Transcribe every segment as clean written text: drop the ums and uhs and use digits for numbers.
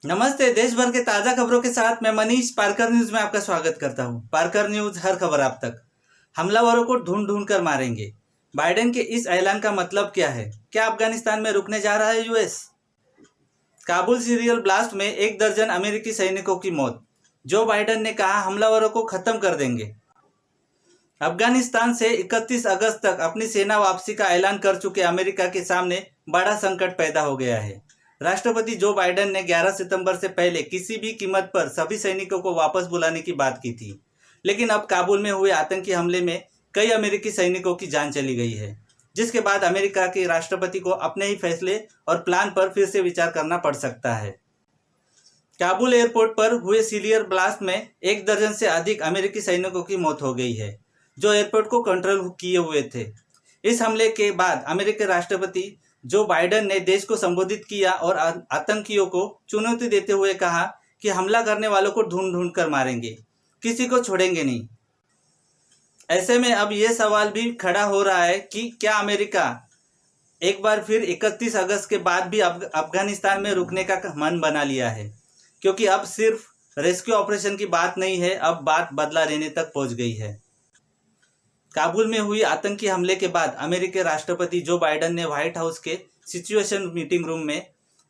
नमस्ते। देश भर के ताजा खबरों के साथ मैं मनीष पारकर न्यूज में आपका स्वागत करता हूं। पारकर न्यूज, हर खबर आप तक। हमलावरों को ढूंढ ढूंढ कर मारेंगे। बाइडेन के इस ऐलान का मतलब क्या है? क्या अफगानिस्तान में रुकने जा रहा है यूएस? काबुल सीरियल ब्लास्ट में 1 दर्जन अमेरिकी सैनिकों की मौत। जो बाइडेन ने कहा हमलावरों को खत्म कर देंगे। अफगानिस्तान से 31 अगस्त तक अपनी सेना वापसी का ऐलान कर चुके अमेरिका के सामने बड़ा संकट पैदा हो गया है। राष्ट्रपति जो बाइडेन ने 11 सितंबर से पहले किसी भी कीमत पर सभी सैनिकों को वापस बुलाने की बात की थी, लेकिन अब काबुल में हुए आतंकी हमले में कई अमेरिकी सैनिकों की जान चली गई है, जिसके बाद अमेरिका के राष्ट्रपति को अपने ही फैसले और प्लान पर फिर से विचार करना पड़ सकता है। काबुल एयरपोर्ट पर हुए सीरियल ब्लास्ट में 1 दर्जन से अधिक अमेरिकी सैनिकों की मौत हो गई है, जो एयरपोर्ट को कंट्रोल किए हुए थे। इस हमले के बाद अमेरिकी राष्ट्रपति जो बाइडेन ने देश को संबोधित किया और आतंकियों को चुनौती देते हुए कहा कि हमला करने वालों को ढूंढ ढूंढ कर मारेंगे, किसी को छोड़ेंगे नहीं। ऐसे में अब यह सवाल भी खड़ा हो रहा है कि क्या अमेरिका एक बार फिर 31 अगस्त के बाद भी अफगानिस्तान में रुकने का मन बना लिया है, क्योंकि अब सिर्फ रेस्क्यू ऑपरेशन की बात नहीं है, अब बात बदला लेने तक पहुंच गई है। काबुल में हुई आतंकी हमले के बाद अमेरिकी राष्ट्रपति जो बाइडेन ने व्हाइट हाउस के सिचुएशन मीटिंग रूम में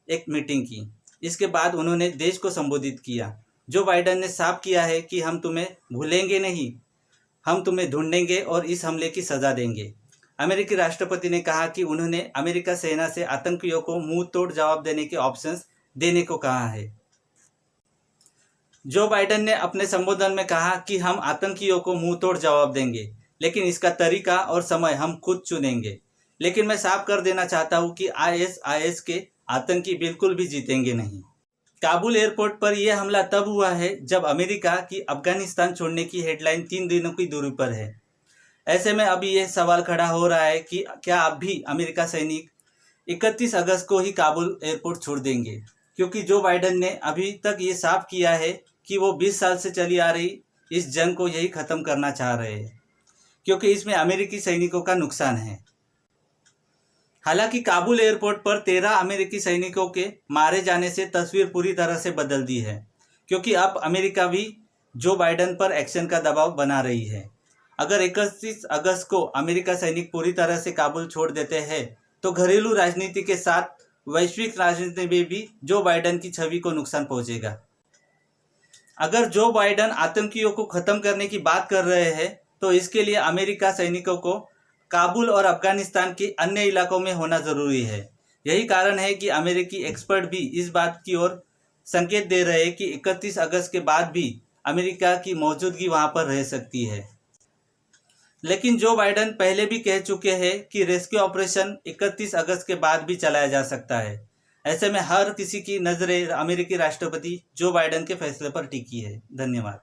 एक मीटिंग की। इसके बाद उन्होंने देश को संबोधित किया। जो बाइडेन ने साफ किया है कि हम तुम्हें भूलेंगे नहीं, हम तुम्हें ढूंढेंगे और इस हमले की सजा देंगे। अमेरिकी राष्ट्रपति ने कहा कि उन्होंने अमेरिका सेना से आतंकियों को मुंह तोड़ जवाब देने के ऑप्शंस देने को कहा है। जो बाइडेन ने अपने संबोधन में कहा कि हम आतंकियों को मुंह तोड़ जवाब देंगे, लेकिन इसका तरीका और समय हम खुद चुनेंगे। लेकिन मैं साफ कर देना चाहता हूं कि आईएसआईएस के आतंकी बिल्कुल भी जीतेंगे नहीं। काबुल एयरपोर्ट पर यह हमला तब हुआ है जब अमेरिका की अफगानिस्तान छोड़ने की हेडलाइन 3 दिनों की दूरी पर है। ऐसे में अभी यह सवाल खड़ा हो रहा है कि क्या अब भी अमेरिका सैनिक 31 अगस्त को ही काबुल एयरपोर्ट छोड़ देंगे, क्योंकि जो बाइडेन ने अभी तक ये साफ किया है कि वो 20 साल से चली आ रही इस जंग को यही खत्म करना चाह रहे हैं, क्योंकि इसमें अमेरिकी सैनिकों का नुकसान है। हालांकि काबुल एयरपोर्ट पर 13 अमेरिकी सैनिकों के मारे जाने से तस्वीर पूरी तरह से बदल दी है, क्योंकि अब अमेरिका भी जो बाइडेन पर एक्शन का दबाव बना रही है। अगर 31 अगस्त को अमेरिका सैनिक पूरी तरह से काबुल छोड़ देते हैं तो घरेलू राजनीति के साथ वैश्विक राजनीति में भी जो बाइडेन की छवि को नुकसान पहुंचेगा। अगर जो बाइडेन आतंकियों को खत्म करने की बात कर रहे हैं तो इसके लिए अमेरिका सैनिकों को काबुल और अफगानिस्तान के अन्य इलाकों में होना जरूरी है। यही कारण है कि अमेरिकी एक्सपर्ट भी इस बात की ओर संकेत दे रहे हैं कि 31 अगस्त के बाद भी अमेरिका की मौजूदगी वहां पर रह सकती है। लेकिन जो बाइडेन पहले भी कह चुके हैं कि रेस्क्यू ऑपरेशन 31 अगस्त के बाद भी चलाया जा सकता है। ऐसे में हर किसी की नज़रें अमेरिकी राष्ट्रपति जो बाइडेन के फैसले पर टिकी है। धन्यवाद।